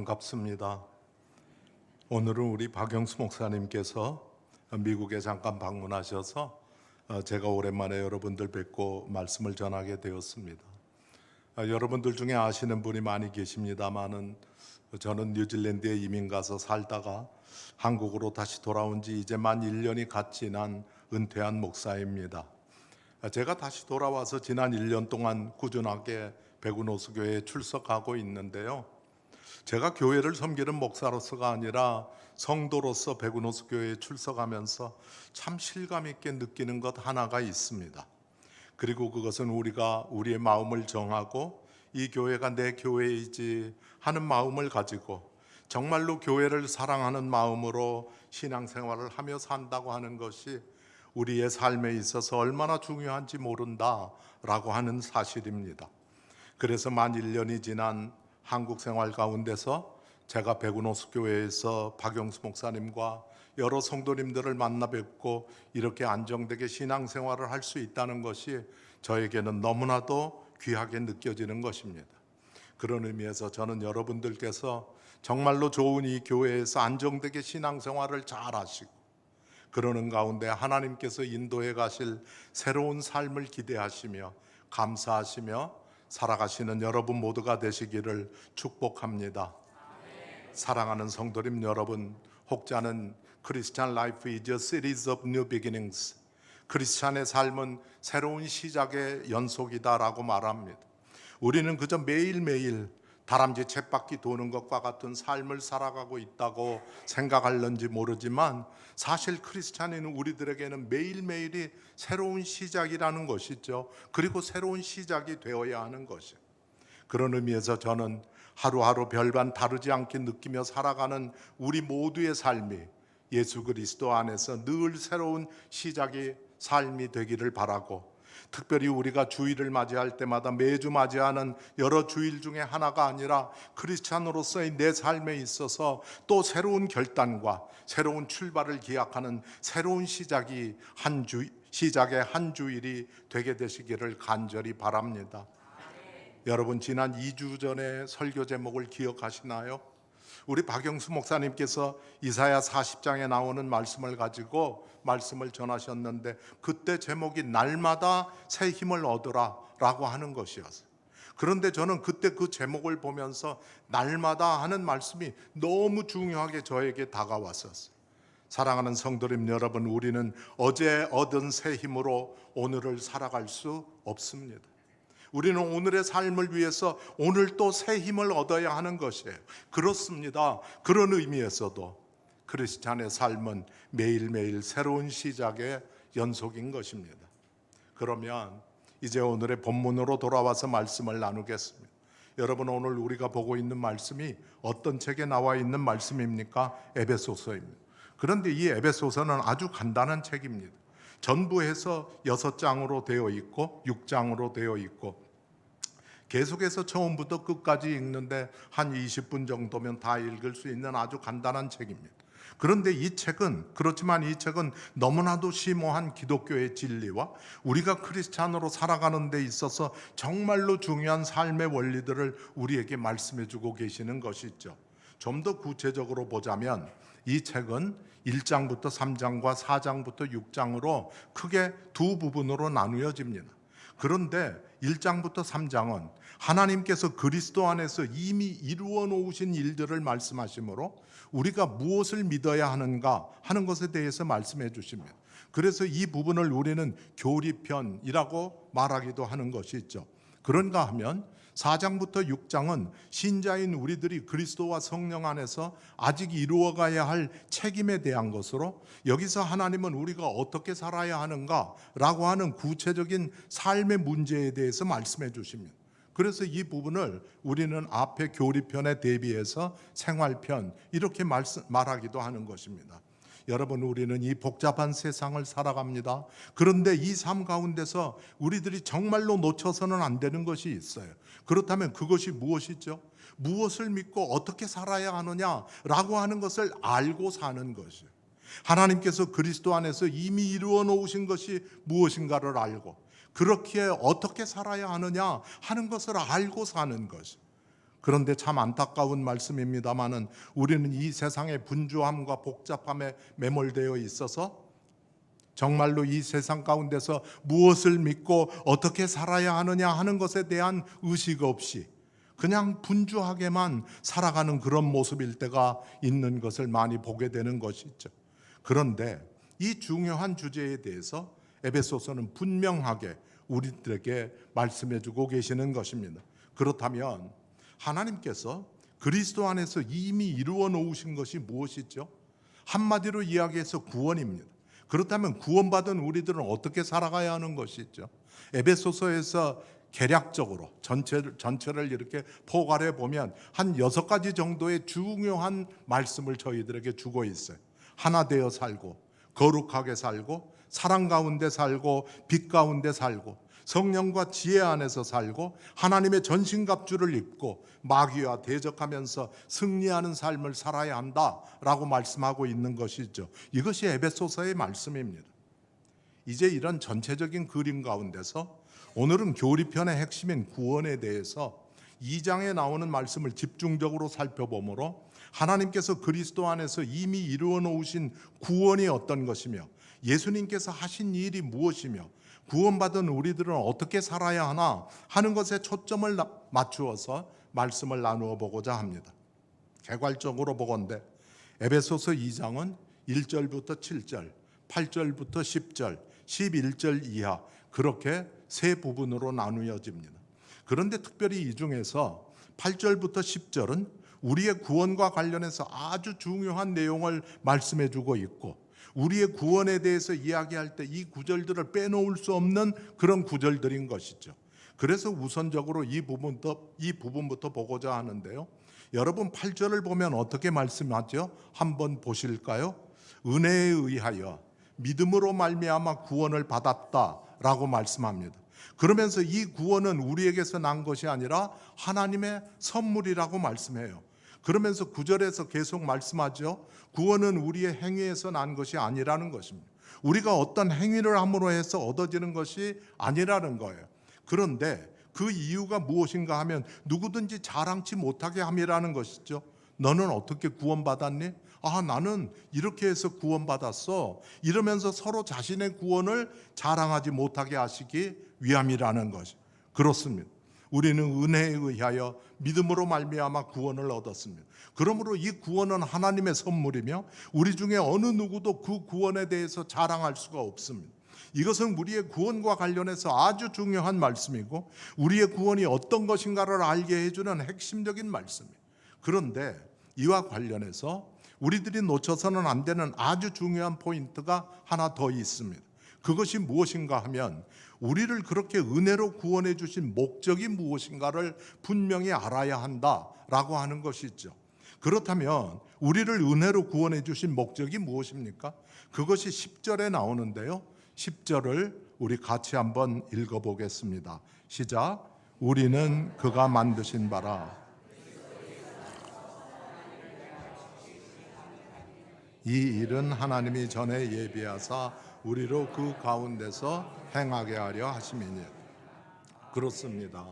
반갑습니다. 오늘은 우리 박영수 목사님께서 미국에 잠깐 방문하셔서 제가 오랜만에 여러분들 뵙고 말씀을 전하게 되었습니다. 여러분들 중에 아시는 분이 많이 계십니다만은 저는 뉴질랜드에 이민 가서 살다가 한국으로 다시 돌아온 지 이제 만 1년이 갓 지난 은퇴한 목사입니다. 제가 다시 돌아와서 지난 1년 동안 꾸준하게 백운호수교회에 출석하고 있는데요. 제가 교회를 섬기는 목사로서가 아니라 성도로서 백운호수교회에 출석하면서 참 실감 있게 느끼는 것 하나가 있습니다. 그리고 그것은 우리가 우리의 마음을 정하고 이 교회가 내 교회이지 하는 마음을 가지고 정말로 교회를 사랑하는 마음으로 신앙생활을 하며 산다고 하는 것이 우리의 삶에 있어서 얼마나 중요한지 모른다라고 하는 사실입니다. 그래서 만 1년이 지난 한국 생활 가운데서 제가 백운호수교회에서 박영수 목사님과 여러 성도님들을 만나 뵙고 이렇게 안정되게 신앙생활을 할 수 있다는 것이 저에게는 너무나도 귀하게 느껴지는 것입니다. 그런 의미에서 저는 여러분들께서 정말로 좋은 이 교회에서 안정되게 신앙생활을 잘 하시고 그러는 가운데 하나님께서 인도해 가실 새로운 삶을 기대하시며 감사하시며 살아가시는 여러분 모두가 되시기를 축복합니다. 사랑하는 성도님 여러분, 혹자는 Christian life is a series of new beginnings. 크리스찬의 삶은 새로운 시작의 연속이다라고 말합니다. 우리는 그저 매일매일 다람쥐 쳇바퀴 도는 것과 같은 삶을 살아가고 있다고 생각할는지 모르지만 사실 크리스찬인 우리들에게는 매일매일이 새로운 시작이라는 것이죠. 그리고 새로운 시작이 되어야 하는 것이에요. 그런 의미에서 저는 하루하루 별반 다르지 않게 느끼며 살아가는 우리 모두의 삶이 예수 그리스도 안에서 늘 새로운 시작이 삶이 되기를 바라고, 특별히 우리가 주일을 맞이할 때마다 매주 맞이하는 여러 주일 중에 하나가 아니라 크리스찬으로서의 내 삶에 있어서 또 새로운 결단과 새로운 출발을 기약하는 새로운 시작의 한 주일이 되게 되시기를 간절히 바랍니다. 여러분, 지난 2주 전에 설교 제목을 기억하시나요? 우리 박영수 목사님께서 이사야 40장에 나오는 말씀을 가지고 말씀을 전하셨는데 그때 제목이 날마다 새 힘을 얻으라 라고 하는 것이었어요. 그런데 저는 그때 그 제목을 보면서 날마다 하는 말씀이 너무 중요하게 저에게 다가왔었어요. 사랑하는 성도님 여러분, 우리는 어제 얻은 새 힘으로 오늘을 살아갈 수 없습니다. 우리는 오늘의 삶을 위해서 오늘 또 새 힘을 얻어야 하는 것이에요. 그렇습니다. 그런 의미에서도 크리스찬의 삶은 매일매일 새로운 시작의 연속인 것입니다. 그러면 이제 오늘의 본문으로 돌아와서 말씀을 나누겠습니다. 여러분, 오늘 우리가 보고 있는 말씀이 어떤 책에 나와 있는 말씀입니까? 에베소서입니다. 그런데 이 에베소서는 아주 간단한 책입니다. 전부 해서 6장으로 되어 있고 6장으로 되어 있고 계속해서 처음부터 끝까지 읽는데 한 20분 정도면 다 읽을 수 있는 아주 간단한 책입니다. 그런데 이 책은 너무나도 심오한 기독교의 진리와 우리가 크리스찬으로 살아가는 데 있어서 정말로 중요한 삶의 원리들을 우리에게 말씀해 주고 계시는 것이죠. 좀 더 구체적으로 보자면 이 책은 1장부터 3장과 4장부터 6장으로 크게 두 부분으로 나누어집니다. 그런데 1장부터 3장은 하나님께서 그리스도 안에서 이미 이루어 놓으신 일들을 말씀하시므로 우리가 무엇을 믿어야 하는가 하는 것에 대해서 말씀해 주십니다. 그래서 이 부분을 우리는 교리편이라고 말하기도 하는 것이 있죠. 그런가 하면 4장부터 6장은 신자인 우리들이 그리스도와 성령 안에서 아직 이루어가야 할 책임에 대한 것으로 여기서 하나님은 우리가 어떻게 살아야 하는가라고 하는 구체적인 삶의 문제에 대해서 말씀해 주십니다. 그래서 이 부분을 우리는 앞에 교리편에 대비해서 생활편 이렇게 말하기도 하는 것입니다. 여러분, 우리는 이 복잡한 세상을 살아갑니다. 그런데 이 삶 가운데서 우리들이 정말로 놓쳐서는 안 되는 것이 있어요. 그렇다면 그것이 무엇이죠? 무엇을 믿고 어떻게 살아야 하느냐라고 하는 것을 알고 사는 것이에요. 하나님께서 그리스도 안에서 이미 이루어 놓으신 것이 무엇인가를 알고 그렇기에 어떻게 살아야 하느냐 하는 것을 알고 사는 것이에요. 그런데 참 안타까운 말씀입니다마는 우리는 이 세상의 분주함과 복잡함에 매몰되어 있어서 정말로 이 세상 가운데서 무엇을 믿고 어떻게 살아야 하느냐 하는 것에 대한 의식 없이 그냥 분주하게만 살아가는 그런 모습일 때가 있는 것을 많이 보게 되는 것이죠. 그런데 이 중요한 주제에 대해서 에베소서는 분명하게 우리들에게 말씀해 주고 계시는 것입니다. 그렇다면 하나님께서 그리스도 안에서 이미 이루어 놓으신 것이 무엇이죠? 한마디로 이야기해서 구원입니다. 그렇다면 구원받은 우리들은 어떻게 살아가야 하는 것이죠? 에베소서에서 개략적으로 전체를 이렇게 포괄해 보면 한 6가지 정도의 중요한 말씀을 저희들에게 주고 있어요. 하나 되어 살고, 거룩하게 살고, 사랑 가운데 살고, 빛 가운데 살고, 성령과 지혜 안에서 살고, 하나님의 전신갑주를 입고 마귀와 대적하면서 승리하는 삶을 살아야 한다라고 말씀하고 있는 것이죠. 이것이 에베소서의 말씀입니다. 이제 이런 전체적인 그림 가운데서 오늘은 교리편의 핵심인 구원에 대해서 2장에 나오는 말씀을 집중적으로 살펴보므로 하나님께서 그리스도 안에서 이미 이루어 놓으신 구원이 어떤 것이며 예수님께서 하신 일이 무엇이며 구원받은 우리들은 어떻게 살아야 하나 하는 것에 초점을 맞추어서 말씀을 나누어 보고자 합니다. 개괄적으로 보건대 에베소서 2장은 1절부터 7절, 8절부터 10절, 11절 이하 그렇게 세 부분으로 나누어집니다. 그런데 특별히 이 중에서 8절부터 10절은 우리의 구원과 관련해서 아주 중요한 내용을 말씀해 주고 있고 우리의 구원에 대해서 이야기할 때 이 구절들을 빼놓을 수 없는 그런 구절들인 것이죠. 그래서 우선적으로 이 부분부터 보고자 하는데요. 여러분 8절을 보면 어떻게 말씀하죠? 한번 보실까요? 은혜에 의하여 믿음으로 말미암아 구원을 받았다라고 말씀합니다. 그러면서 이 구원은 우리에게서 난 것이 아니라 하나님의 선물이라고 말씀해요. 그러면서 9절에서 계속 말씀하죠. 구원은 우리의 행위에서 난 것이 아니라는 것입니다. 우리가 어떤 행위를 함으로 해서 얻어지는 것이 아니라는 거예요. 그런데 그 이유가 무엇인가 하면 누구든지 자랑치 못하게 함이라는 것이죠. 너는 어떻게 구원받았니? 아, 나는 이렇게 해서 구원받았어. 이러면서 서로 자신의 구원을 자랑하지 못하게 하시기 위함이라는 것이 그렇습니다. 우리는 은혜에 의하여 믿음으로 말미암아 구원을 얻었습니다. 그러므로 이 구원은 하나님의 선물이며 우리 중에 어느 누구도 그 구원에 대해서 자랑할 수가 없습니다. 이것은 우리의 구원과 관련해서 아주 중요한 말씀이고 우리의 구원이 어떤 것인가를 알게 해주는 핵심적인 말씀이에요. 그런데 이와 관련해서 우리들이 놓쳐서는 안 되는 아주 중요한 포인트가 하나 더 있습니다. 그것이 무엇인가 하면 우리를 그렇게 은혜로 구원해 주신 목적이 무엇인가를 분명히 알아야 한다라고 하는 것이죠. 그렇다면 우리를 은혜로 구원해 주신 목적이 무엇입니까? 그것이 10절에 나오는데요. 10절을 우리 같이 한번 읽어보겠습니다. 시작. 우리는 그가 만드신 바라 이 일은 하나님이 전에 예비하사 우리로 그 가운데서 행하게 하려 하심이니. 그렇습니다.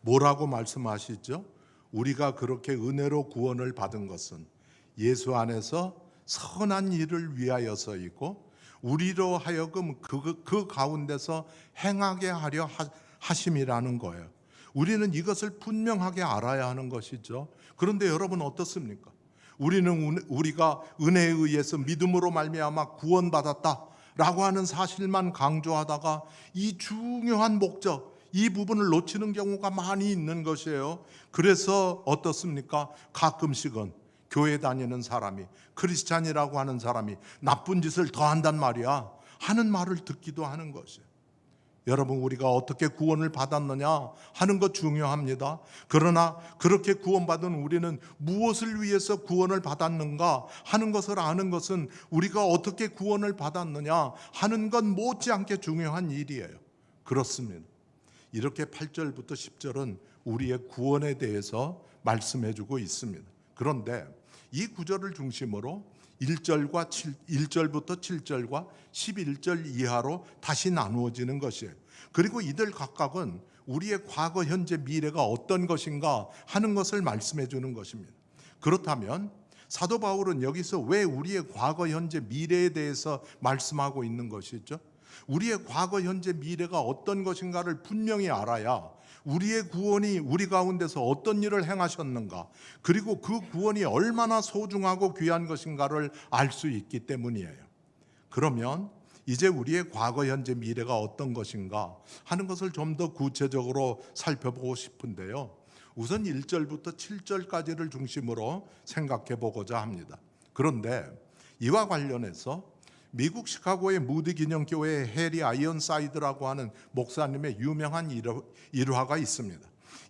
뭐라고 말씀하시죠? 우리가 그렇게 은혜로 구원을 받은 것은 예수 안에서 선한 일을 위하여서이고 우리로 하여금 그 가운데서 행하게 하려 하심이라는 거예요. 우리는 이것을 분명하게 알아야 하는 것이죠. 그런데 여러분 어떻습니까? 우리가 은혜에 의해서 믿음으로 말미암아 구원받았다라고 하는 사실만 강조하다가 이 중요한 목적, 이 부분을 놓치는 경우가 많이 있는 것이에요. 그래서 어떻습니까? 가끔씩은 교회 다니는 사람이, 크리스찬이라고 하는 사람이 나쁜 짓을 더 한단 말이야 하는 말을 듣기도 하는 것이에요. 여러분, 우리가 어떻게 구원을 받았느냐 하는 것 중요합니다. 그러나 그렇게 구원받은 우리는 무엇을 위해서 구원을 받았는가 하는 것을 아는 것은 우리가 어떻게 구원을 받았느냐 하는 건 못지않게 중요한 일이에요. 그렇습니다. 이렇게 8절부터 10절은 우리의 구원에 대해서 말씀해주고 있습니다. 그런데 이 구절을 중심으로 1절부터 7절과 11절 이하로 다시 나누어지는 것이에요. 그리고 이들 각각은 우리의 과거, 현재, 미래가 어떤 것인가 하는 것을 말씀해 주는 것입니다. 그렇다면 사도 바울은 여기서 왜 우리의 과거, 현재, 미래에 대해서 말씀하고 있는 것이죠? 우리의 과거, 현재, 미래가 어떤 것인가를 분명히 알아야 우리의 구원이 우리 가운데서 어떤 일을 행하셨는가, 그리고 그 구원이 얼마나 소중하고 귀한 것인가를 알 수 있기 때문이에요. 그러면 이제 우리의 과거, 현재, 미래가 어떤 것인가 하는 것을 좀 더 구체적으로 살펴보고 싶은데요. 우선 1절부터 7절까지를 중심으로 생각해 보고자 합니다. 그런데 이와 관련해서 미국 시카고의 무디 기념교회의 해리 아이언사이드라고 하는 목사님의 유명한 일화가 있습니다.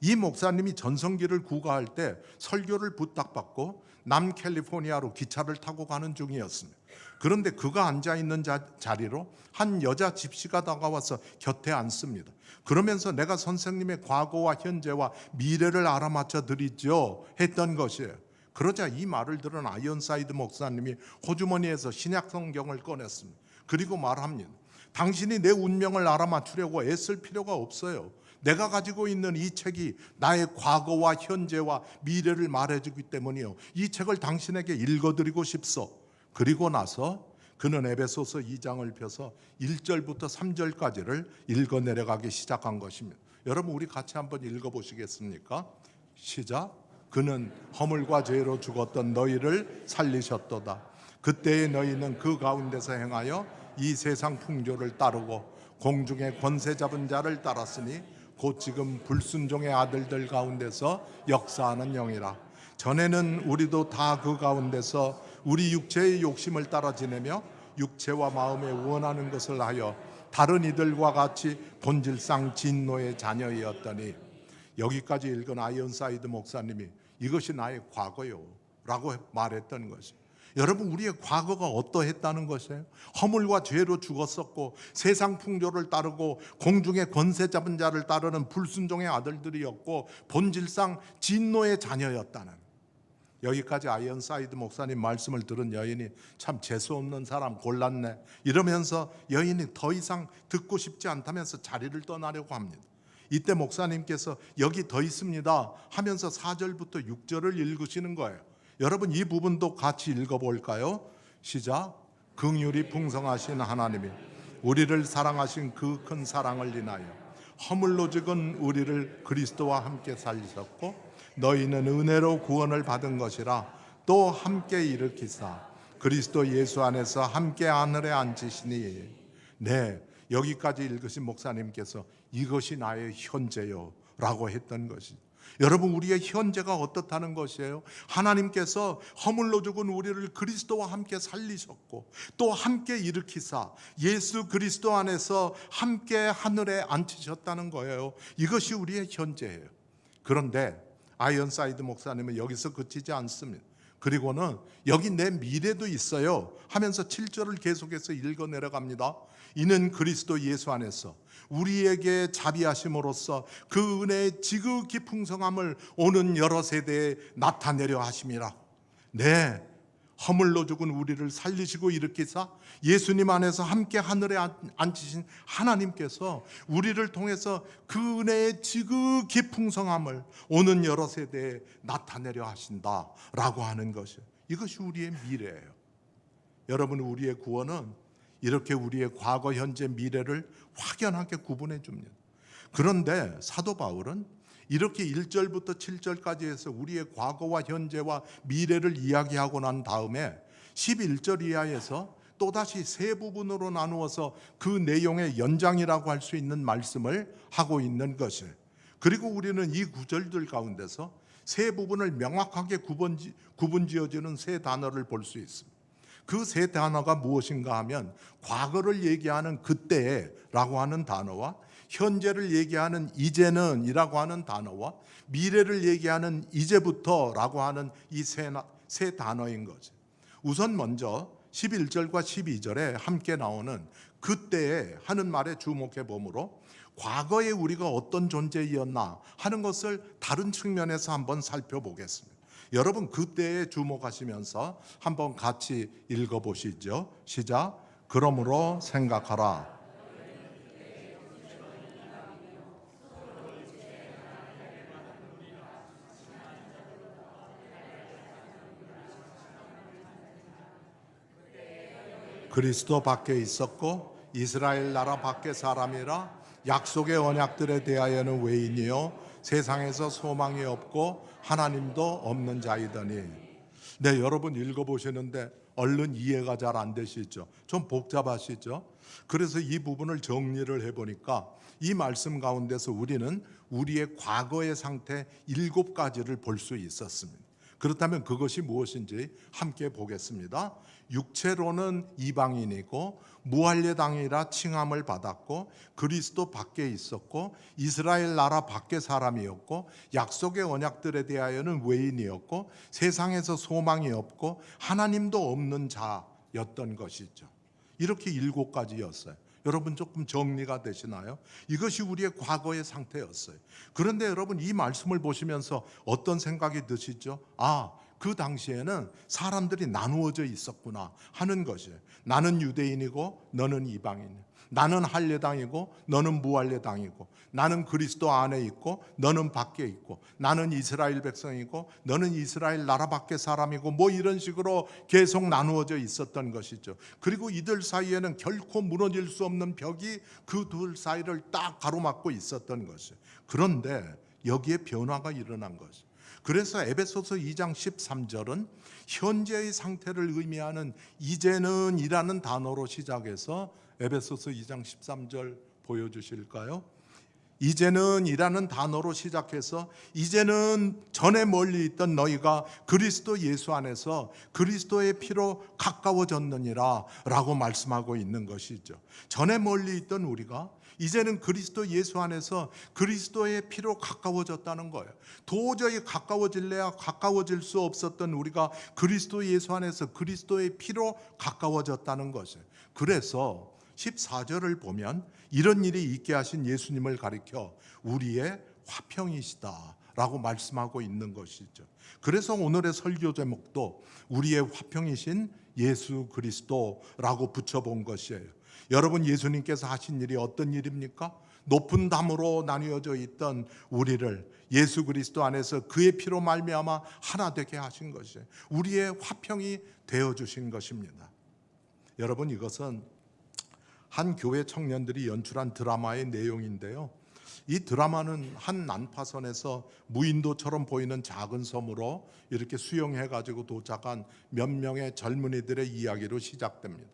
이 목사님이 전성기를 구가할 때 설교를 부탁받고 남캘리포니아로 기차를 타고 가는 중이었습니다. 그런데 그가 앉아있는 자리로 한 여자 집시가 다가와서 곁에 앉습니다. 그러면서 내가 선생님의 과거와 현재와 미래를 알아맞혀 드리죠 했던 것이에요. 그러자 이 말을 들은 아이언사이드 목사님이 호주머니에서 신약 성경을 꺼냈습니다. 그리고 말합니다. 당신이 내 운명을 알아맞추려고 애쓸 필요가 없어요. 내가 가지고 있는 이 책이 나의 과거와 현재와 미래를 말해주기 때문이요. 이 책을 당신에게 읽어드리고 싶소. 그리고 나서 그는 에베소서 2장을 펴서 1절부터 3절까지를 읽어 내려가기 시작한 것입니다. 여러분 우리 같이 한번 읽어보시겠습니까? 시작. 그는 허물과 죄로 죽었던 너희를 살리셨도다. 그때의 너희는 그 가운데서 행하여 이 세상 풍조를 따르고 공중의 권세 잡은 자를 따랐으니 곧 지금 불순종의 아들들 가운데서 역사하는 영이라. 전에는 우리도 다 그 가운데서 우리 육체의 욕심을 따라 지내며 육체와 마음에 원하는 것을 하여 다른 이들과 같이 본질상 진노의 자녀이었더니. 여기까지 읽은 아이언사이드 목사님이 이것이 나의 과거요 라고 말했던 것이에요. 여러분 우리의 과거가 어떠했다는 것이에요? 허물과 죄로 죽었었고 세상 풍조를 따르고 공중의 권세 잡은 자를 따르는 불순종의 아들들이었고 본질상 진노의 자녀였다는. 여기까지 아이언사이드 목사님 말씀을 들은 여인이 참 재수없는 사람 골랐네 이러면서 여인이 더 이상 듣고 싶지 않다면서 자리를 떠나려고 합니다. 이때 목사님께서 여기 더 있습니다 하면서 4절부터 6절을 읽으시는 거예요. 여러분 이 부분도 같이 읽어볼까요? 시작. 긍휼이 풍성하신 하나님이 우리를 사랑하신 그 큰 사랑을 인하여 허물로 죽은 우리를 그리스도와 함께 살리셨고 너희는 은혜로 구원을 받은 것이라 또 함께 일으키사 그리스도 예수 안에서 함께 하늘에 앉히시니. 네, 여기까지 읽으신 목사님께서 이것이 나의 현재요 라고 했던 것이죠. 여러분 우리의 현재가 어떻다는 것이에요? 하나님께서 허물로 죽은 우리를 그리스도와 함께 살리셨고 또 함께 일으키사 예수 그리스도 안에서 함께 하늘에 앉히셨다는 거예요. 이것이 우리의 현재예요. 그런데 아이언사이드 목사님은 여기서 그치지 않습니다. 그리고는 여기 내 미래도 있어요 하면서 7절을 계속해서 읽어 내려갑니다. 이는 그리스도 예수 안에서 우리에게 자비하심으로써 그 은혜의 지극히 풍성함을 오는 여러 세대에 나타내려 하심이라. 네, 허물로 죽은 우리를 살리시고 일으키사 예수님 안에서 함께 하늘에 앉히신 하나님께서 우리를 통해서 그 은혜의 지극히 풍성함을 오는 여러 세대에 나타내려 하신다라고 하는 것이, 이것이 우리의 미래예요. 여러분 우리의 구원은 이렇게 우리의 과거, 현재, 미래를 확연하게 구분해 줍니다. 그런데 사도 바울은 이렇게 1절부터 7절까지 해서 우리의 과거와 현재와 미래를 이야기하고 난 다음에 11절 이하에서 또다시 세 부분으로 나누어서 그 내용의 연장이라고 할 수 있는 말씀을 하고 있는 것이에요. 그리고 우리는 이 구절들 가운데서 세 부분을 명확하게 구분지어주는 세 단어를 볼 수 있습니다. 그 세 단어가 무엇인가 하면 과거를 얘기하는 그때라고 하는 단어와 현재를 얘기하는 이제는 이라고 하는 단어와 미래를 얘기하는 이제부터라고 하는 이 세 단어인 거죠. 우선 먼저 11절과 12절에 함께 나오는 그때에 하는 말에 주목해 보므로 과거에 우리가 어떤 존재였나 하는 것을 다른 측면에서 한번 살펴보겠습니다. 여러분 그때에 주목하시면서 한번 같이 읽어보시죠. 시작. 그러므로 생각하라. 그리스도 밖에 있었고 이스라엘 나라 밖에 사람이라 약속의 언약들에 대하여는 외인이요 세상에서 소망이 없고 하나님도 없는 자이더니. 네, 여러분 읽어보시는데 얼른 이해가 잘 안 되시죠? 좀 복잡하시죠? 그래서 이 부분을 정리를 해보니까 이 말씀 가운데서 우리는 우리의 과거의 상태 7가지를 볼 수 있었습니다. 그렇다면 그것이 무엇인지 함께 보겠습니다. 육체로는 이방인이고 무할례당이라 칭함을 받았고 그리스도 밖에 있었고 이스라엘 나라 밖에 사람이었고 약속의 언약들에 대하여는 외인이었고 세상에서 소망이 없고 하나님도 없는 자였던 것이죠. 이렇게 7가지였어요. 여러분 조금 정리가 되시나요? 이것이 우리의 과거의 상태였어요. 그런데 여러분 이 말씀을 보시면서 어떤 생각이 드시죠? 그 당시에는 사람들이 나누어져 있었구나 하는 것이에요. 나는 유대인이고 너는 이방인이야. 나는 할례당이고 너는 무할례당이고, 나는 그리스도 안에 있고 너는 밖에 있고, 나는 이스라엘 백성이고 너는 이스라엘 나라 밖의 사람이고, 뭐 이런 식으로 계속 나누어져 있었던 것이죠. 그리고 이들 사이에는 결코 무너질 수 없는 벽이 그 둘 사이를 딱 가로막고 있었던 것이에요. 그런데 여기에 변화가 일어난 것이에요. 그래서 에베소서 2장 13절은 현재의 상태를 의미하는 이제는 이라는 단어로 시작해서 에베소서 2장 13절 보여주실까요? 이제는 이라는 단어로 시작해서 이제는 전에 멀리 있던 너희가 그리스도 예수 안에서 그리스도의 피로 가까워졌느니라 라고 말씀하고 있는 것이죠. 전에 멀리 있던 우리가 이제는 그리스도 예수 안에서 그리스도의 피로 가까워졌다는 거예요. 도저히 가까워질래야 가까워질 수 없었던 우리가 그리스도 예수 안에서 그리스도의 피로 가까워졌다는 것이에요. 그래서 14절을 보면 이런 일이 있게 하신 예수님을 가리켜 우리의 화평이시다 라고 말씀하고 있는 것이죠. 그래서 오늘의 설교 제목도 우리의 화평이신 예수 그리스도라고 붙여본 것이에요. 여러분, 예수님께서 하신 일이 어떤 일입니까? 높은 담으로 나뉘어져 있던 우리를 예수 그리스도 안에서 그의 피로 말미암아 하나 되게 하신 것이에요. 우리의 화평이 되어주신 것입니다. 여러분, 이것은 한 교회 청년들이 연출한 드라마의 내용인데요. 이 드라마는 한 난파선에서 무인도처럼 보이는 작은 섬으로 이렇게 수영해가지고 도착한 몇 명의 젊은이들의 이야기로 시작됩니다.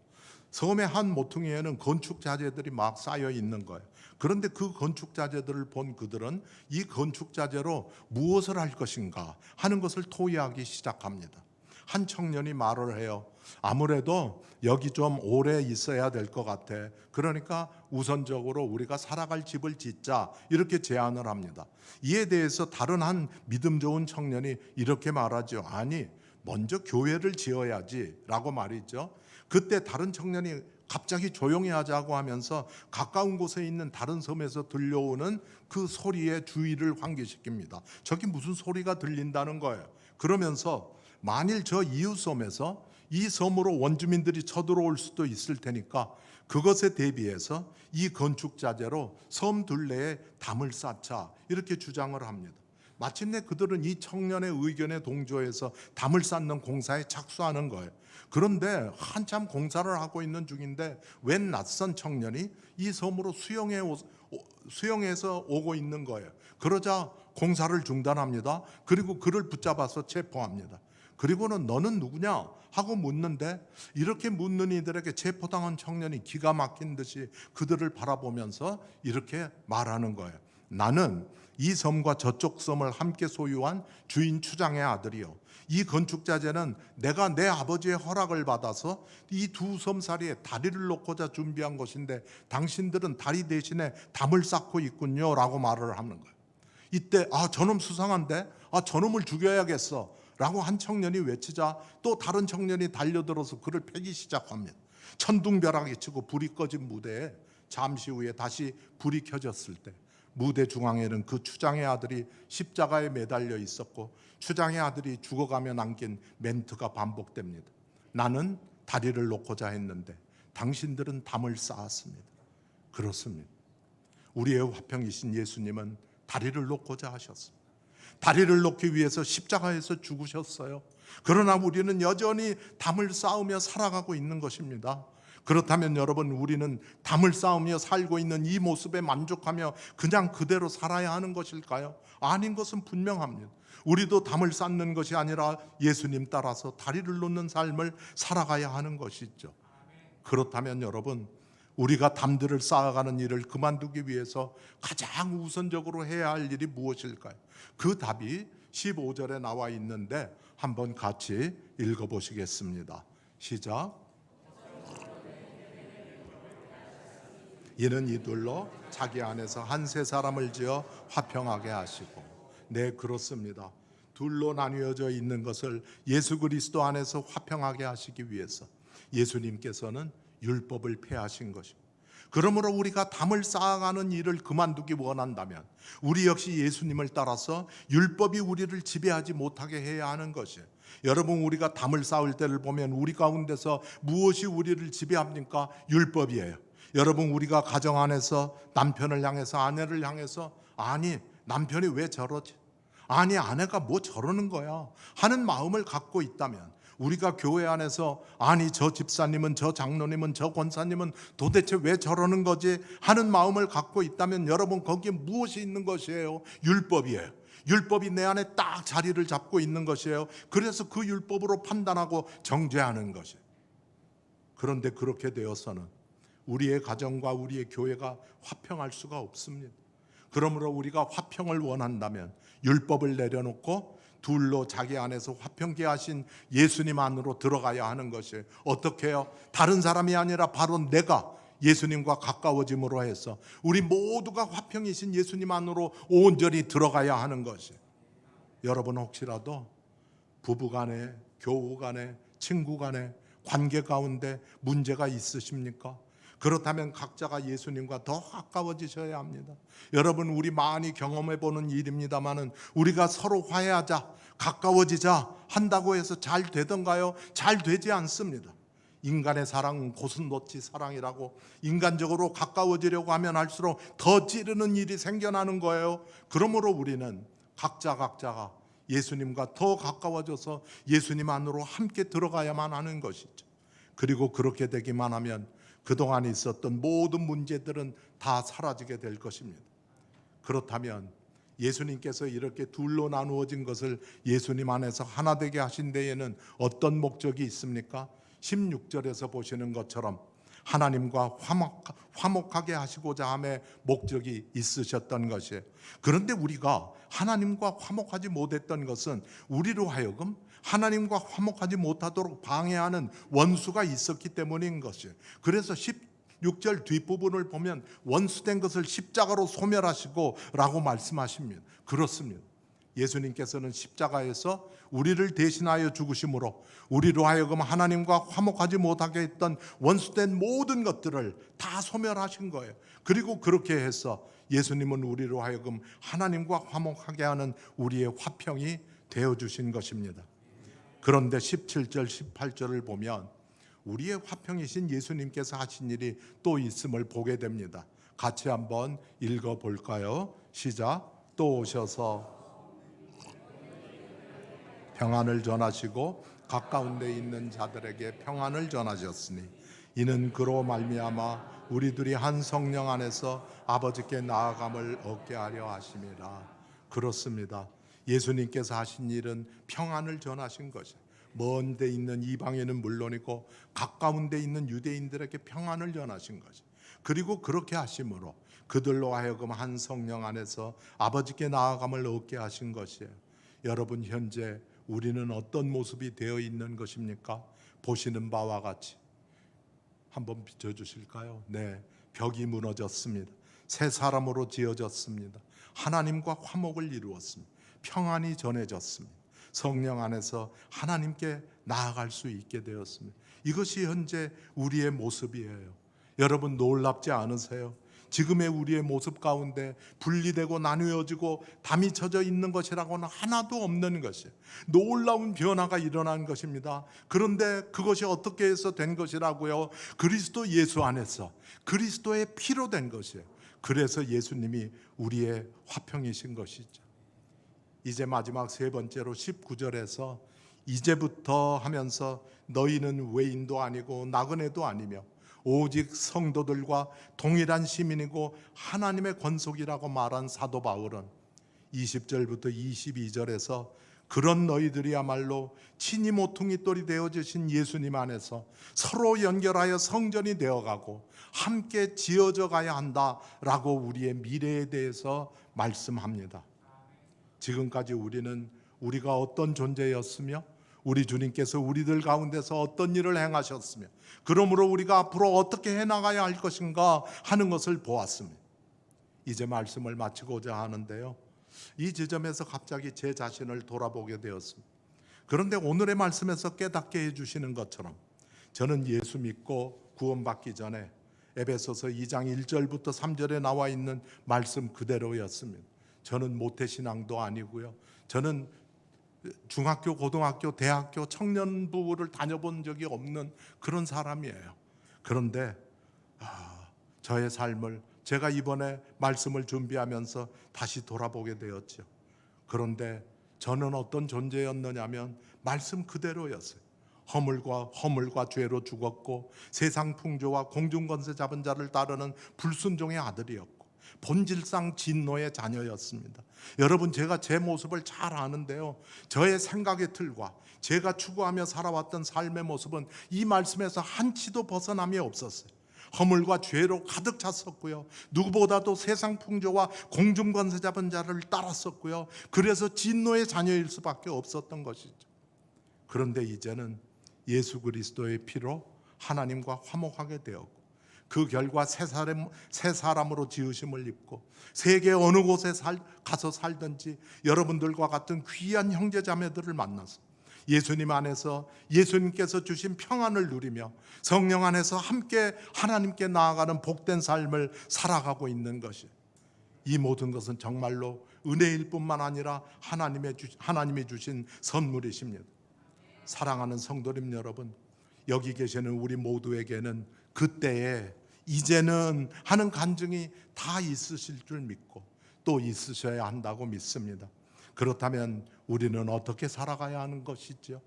섬의 한 모퉁이에는 건축 자재들이 막 쌓여 있는 거예요. 그런데 그 건축 자재들을 본 그들은 이 건축 자재로 무엇을 할 것인가 하는 것을 토의하기 시작합니다. 한 청년이 말을 해요. 아무래도 여기 좀 오래 있어야 될 것 같아. 그러니까 우선적으로 우리가 살아갈 집을 짓자, 이렇게 제안을 합니다. 이에 대해서 다른 한 믿음 좋은 청년이 이렇게 말하죠. 아니, 먼저 교회를 지어야지 라고 말이죠. 그때 다른 청년이 갑자기 조용히 하자고 하면서 가까운 곳에 있는 다른 섬에서 들려오는 그 소리에 주의를 환기시킵니다. 저기 무슨 소리가 들린다는 거예요. 그러면서 만일 저 이웃 섬에서 이 섬으로 원주민들이 쳐들어올 수도 있을 테니까 그것에 대비해서 이 건축 자재로 섬 둘레에 담을 쌓자, 이렇게 주장을 합니다. 마침내 그들은 이 청년의 의견에 동조해서 담을 쌓는 공사에 착수하는 거예요. 그런데 한참 공사를 하고 있는 중인데 웬 낯선 청년이 이 섬으로 수영해서 오고 있는 거예요. 그러자 공사를 중단합니다. 그리고 그를 붙잡아서 체포합니다. 그리고는 너는 누구냐 하고 묻는데, 이렇게 묻는 이들에게 체포당한 청년이 기가 막힌 듯이 그들을 바라보면서 이렇게 말하는 거예요. 나는 이 섬과 저쪽 섬을 함께 소유한 주인 추장의 아들이요, 이 건축 자재는 내가 내 아버지의 허락을 받아서 이 두 섬사리에 다리를 놓고자 준비한 것인데 당신들은 다리 대신에 담을 쌓고 있군요 라고 말을 하는 거예요. 이때 저놈 수상한데, 저놈을 죽여야겠어 라고 한 청년이 외치자 또 다른 청년이 달려들어서 그를 패기 시작합니다. 천둥벼락이 치고 불이 꺼진 무대에 잠시 후에 다시 불이 켜졌을 때 무대 중앙에는 그 추장의 아들이 십자가에 매달려 있었고, 추장의 아들이 죽어가며 남긴 멘트가 반복됩니다. 나는 다리를 놓고자 했는데 당신들은 담을 쌓았습니다. 그렇습니다. 우리의 화평이신 예수님은 다리를 놓고자 하셨습니다. 다리를 놓기 위해서 십자가에서 죽으셨어요. 그러나 우리는 여전히 담을 쌓으며 살아가고 있는 것입니다. 그렇다면 여러분, 우리는 담을 쌓으며 살고 있는 이 모습에 만족하며 그냥 그대로 살아야 하는 것일까요? 아닌 것은 분명합니다. 우리도 담을 쌓는 것이 아니라 예수님 따라서 다리를 놓는 삶을 살아가야 하는 것이죠. 그렇다면 여러분, 우리가 담들을 쌓아가는 일을 그만두기 위해서 가장 우선적으로 해야 할 일이 무엇일까요? 그 답이 15절에 나와 있는데 한번 같이 읽어보시겠습니다. 시작. 이는 이둘로 자기 안에서 한 세 사람을 지어 화평하게 하시고. 네, 그렇습니다. 둘로 나뉘어져 있는 것을 예수 그리스도 안에서 화평하게 하시기 위해서 예수님께서는 율법을 폐하신 것입니다. 그러므로 우리가 담을 쌓아가는 일을 그만두기 원한다면 우리 역시 예수님을 따라서 율법이 우리를 지배하지 못하게 해야 하는 것이에요. 여러분, 우리가 담을 쌓을 때를 보면 우리 가운데서 무엇이 우리를 지배합니까? 율법이에요. 여러분, 우리가 가정 안에서 남편을 향해서, 아내를 향해서, 아니 남편이 왜 저러지? 아니 아내가 뭐 저러는 거야? 하는 마음을 갖고 있다면, 우리가 교회 안에서 아니 저 집사님은, 저 장로님은, 저 권사님은 도대체 왜 저러는 거지? 하는 마음을 갖고 있다면 여러분, 거기에 무엇이 있는 것이에요? 율법이에요. 율법이 내 안에 딱 자리를 잡고 있는 것이에요. 그래서 그 율법으로 판단하고 정죄하는 것이에요. 그런데 그렇게 되어서는 우리의 가정과 우리의 교회가 화평할 수가 없습니다. 그러므로 우리가 화평을 원한다면 율법을 내려놓고 둘로 자기 안에서 화평케 하신 예수님 안으로 들어가야 하는 것이에요. 어떻게 해요? 다른 사람이 아니라 바로 내가 예수님과 가까워짐으로 해서 우리 모두가 화평이신 예수님 안으로 온전히 들어가야 하는 것이에요. 여러분, 혹시라도 부부간에, 교우간에, 친구간에, 관계 가운데 문제가 있으십니까? 그렇다면 각자가 예수님과 더 가까워지셔야 합니다. 여러분, 우리 많이 경험해 보는 일입니다만은 우리가 서로 화해하자, 가까워지자 한다고 해서 잘 되던가요? 잘 되지 않습니다. 인간의 사랑은 고슴도치 사랑이라고, 인간적으로 가까워지려고 하면 할수록 더 찌르는 일이 생겨나는 거예요. 그러므로 우리는 각자가 예수님과 더 가까워져서 예수님 안으로 함께 들어가야만 하는 것이죠. 그리고 그렇게 되기만 하면 그동안 있었던 모든 문제들은 다 사라지게 될 것입니다. 그렇다면 예수님께서 이렇게 둘로 나누어진 것을 예수님 안에서 하나 되게 하신 데에는 어떤 목적이 있습니까? 16절에서 보시는 것처럼 하나님과 화목하게 하시고자 함의 목적이 있으셨던 것이에요. 그런데 우리가 하나님과 화목하지 못했던 것은 우리로 하여금 하나님과 화목하지 못하도록 방해하는 원수가 있었기 때문인 것이에요. 그래서 16절 뒷부분을 보면 원수된 것을 십자가로 소멸하시고 라고 말씀하십니다. 그렇습니다. 예수님께서는 십자가에서 우리를 대신하여 죽으심으로 우리로 하여금 하나님과 화목하지 못하게 했던 원수된 모든 것들을 다 소멸하신 거예요. 그리고 그렇게 해서 예수님은 우리로 하여금 하나님과 화목하게 하는 우리의 화평이 되어주신 것입니다. 그런데 17절 18절을 보면 우리의 화평이신 예수님께서 하신 일이 또 있음을 보게 됩니다. 같이 한번 읽어볼까요? 시작. 또 오셔서 평안을 전하시고 가까운 데 있는 자들에게 평안을 전하셨으니 이는 그로 말미암아 우리들이 한 성령 안에서 아버지께 나아감을 얻게 하려 하심이라. 그렇습니다. 예수님께서 하신 일은 평안을 전하신 것이에요. 먼 데 있는 이방인은 물론이고 가까운 데 있는 유대인들에게 평안을 전하신 것이에요. 그리고 그렇게 하심으로 그들로 하여금 한 성령 안에서 아버지께 나아감을 얻게 하신 것이에요. 여러분, 현재 우리는 어떤 모습이 되어 있는 것입니까? 보시는 바와 같이 한번 비춰주실까요? 네, 벽이 무너졌습니다. 새 사람으로 지어졌습니다. 하나님과 화목을 이루었습니다. 평안이 전해졌습니다. 성령 안에서 하나님께 나아갈 수 있게 되었습니다. 이것이 현재 우리의 모습이에요. 여러분, 놀랍지 않으세요? 지금의 우리의 모습 가운데 분리되고 나누어지고 담이 쳐져 있는 것이라고는 하나도 없는 것이에요. 놀라운 변화가 일어난 것입니다. 그런데 그것이 어떻게 해서 된 것이라고요? 그리스도 예수 안에서 그리스도의 피로 된 것이에요. 그래서 예수님이 우리의 화평이신 것이죠. 이제 마지막 세 번째로 19절에서 이제부터 하면서 너희는 외인도 아니고 나그네도 아니며 오직 성도들과 동일한 시민이고 하나님의 권속이라고 말한 사도 바울은 20절부터 22절에서 그런 너희들이야말로 친히 모퉁이 돌이 되어주신 예수님 안에서 서로 연결하여 성전이 되어가고 함께 지어져 가야 한다라고 우리의 미래에 대해서 말씀합니다. 지금까지 우리는 우리가 어떤 존재였으며 우리 주님께서 우리들 가운데서 어떤 일을 행하셨으며 그러므로 우리가 앞으로 어떻게 해나가야 할 것인가 하는 것을 보았습니다. 이제 말씀을 마치고자 하는데요, 이 지점에서 갑자기 제 자신을 돌아보게 되었습니다. 그런데 오늘의 말씀에서 깨닫게 해주시는 것처럼 저는 예수 믿고 구원받기 전에 에베소서 2장 1절부터 3절에 나와 있는 말씀 그대로였습니다. 저는 모태신앙도 아니고요, 저는 중학교, 고등학교, 대학교, 청년부를 다녀본 적이 없는 그런 사람이에요. 그런데 저의 삶을 제가 이번에 말씀을 준비하면서 다시 돌아보게 되었죠. 그런데 저는 어떤 존재였느냐면 말씀 그대로였어요. 허물과 죄로 죽었고 세상 풍조와 공중권세 잡은 자를 따르는 불순종의 아들이었고 본질상 진노의 자녀였습니다. 여러분, 제가 제 모습을 잘 아는데요, 저의 생각의 틀과 제가 추구하며 살아왔던 삶의 모습은 이 말씀에서 한치도 벗어남이 없었어요. 허물과 죄로 가득 찼었고요, 누구보다도 세상 풍조와 공중권세 잡은 자를 따랐었고요, 그래서 진노의 자녀일 수밖에 없었던 것이죠. 그런데 이제는 예수 그리스도의 피로 하나님과 화목하게 되었고 그 결과 새 사람으로 지으심을 입고 세계 어느 곳에 가서 살든지 여러분들과 같은 귀한 형제자매들을 만나서 예수님 안에서 예수님께서 주신 평안을 누리며 성령 안에서 함께 하나님께 나아가는 복된 삶을 살아가고 있는 것이, 이 모든 것은 정말로 은혜일 뿐만 아니라 하나님이 주신 선물이십니다. 사랑하는 성도님 여러분, 여기 계시는 우리 모두에게는 그때에 이제는 하는 간증이 다 있으실 줄 믿고 또 있으셔야 한다고 믿습니다. 그렇다면 우리는 어떻게 살아가야 하는 것이죠?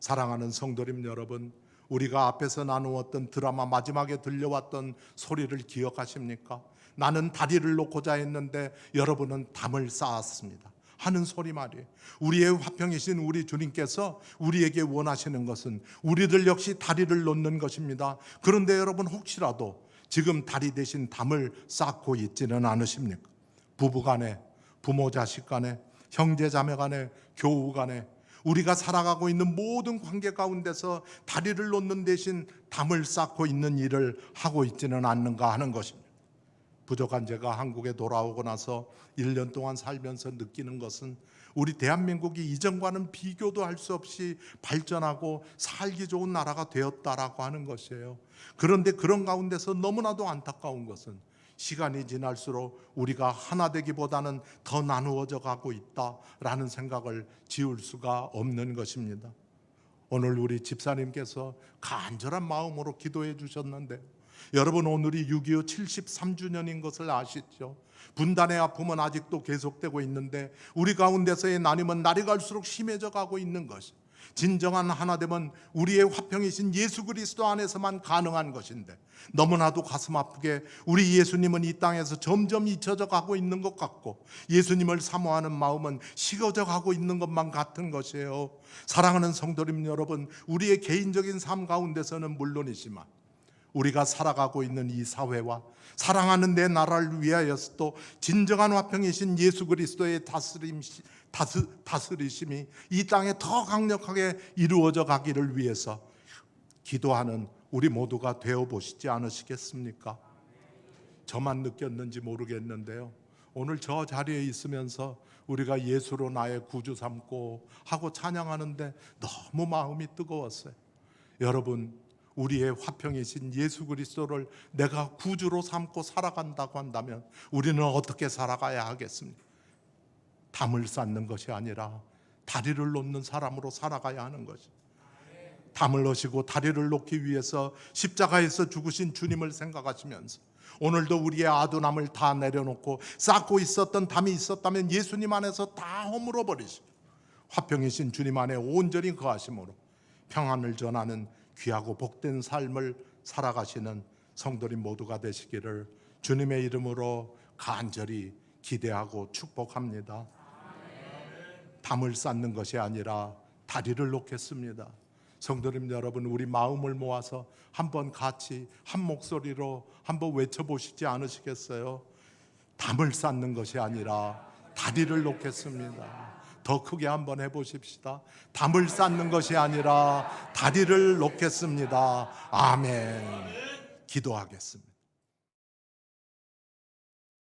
사랑하는 성도님 여러분, 우리가 앞에서 나누었던 드라마 마지막에 들려왔던 소리를 기억하십니까? 나는 다리를 놓고자 했는데 여러분은 담을 쌓았습니다 하는 소리 말이에요. 우리의 화평이신 우리 주님께서 우리에게 원하시는 것은 우리들 역시 다리를 놓는 것입니다. 그런데 여러분, 혹시라도 지금 다리 대신 담을 쌓고 있지는 않으십니까? 부부간에, 부모 자식 간에, 형제 자매 간에, 교우 간에 우리가 살아가고 있는 모든 관계 가운데서 다리를 놓는 대신 담을 쌓고 있는 일을 하고 있지는 않는가 하는 것입니다. 부족한 제가 한국에 돌아오고 나서 1년 동안 살면서 느끼는 것은 우리 대한민국이 이전과는 비교도 할 수 없이 발전하고 살기 좋은 나라가 되었다라고 하는 것이에요. 그런데 그런 가운데서 너무나도 안타까운 것은 시간이 지날수록 우리가 하나 되기보다는 더 나누어져 가고 있다라는 생각을 지울 수가 없는 것입니다. 오늘 우리 집사님께서 간절한 마음으로 기도해 주셨는데, 여러분, 오늘이 6.25 73주년인 것을 아시죠? 분단의 아픔은 아직도 계속되고 있는데 우리 가운데서의 나눔은 날이 갈수록 심해져 가고 있는 것이, 진정한 하나됨은 우리의 화평이신 예수 그리스도 안에서만 가능한 것인데 너무나도 가슴 아프게 우리 예수님은 이 땅에서 점점 잊혀져 가고 있는 것 같고 예수님을 사모하는 마음은 식어져 가고 있는 것만 같은 것이에요. 사랑하는 성도님 여러분, 우리의 개인적인 삶 가운데서는 물론이지만 우리가 살아가고 있는 이 사회와 사랑하는 내 나라를 위하여서도 진정한 화평이신 예수 그리스도의 다스리심이 이 땅에 더 강력하게 이루어져 가기를 위해서 기도하는 우리 모두가 되어보시지 않으시겠습니까? 저만 느꼈는지 모르겠는데요, 오늘 저 자리에 있으면서 우리가 예수로 나의 구주 삼고 하고 찬양하는데 너무 마음이 뜨거웠어요. 여러분, 우리의 화평이신 예수 그리스도를 내가 구주로 삼고 살아간다고 한다면 우리는 어떻게 살아가야 하겠습니까? 담을 쌓는 것이 아니라 다리를 놓는 사람으로 살아가야 하는 것이, 담을 놓으시고 다리를 놓기 위해서 십자가에서 죽으신 주님을 생각하시면서 오늘도 우리의 아둔함을 다 내려놓고 쌓고 있었던 담이 있었다면 예수님 안에서 다 허물어 버리시고 화평이신 주님 안에 온전히 거하심으로 평안을 전하는 귀하고 복된 삶을 살아가시는 성도님 모두가 되시기를 주님의 이름으로 간절히 기대하고 축복합니다. 담을 쌓는 것이 아니라 다리를 놓겠습니다. 성도님 여러분, 우리 마음을 모아서 한번 같이 한 목소리로 한번 외쳐보시지 않으시겠어요? 담을 쌓는 것이 아니라 다리를 놓겠습니다. 더 크게 한번 해보십시다. 담을 쌓는 것이 아니라 다리를 놓겠습니다. 아멘. 기도하겠습니다.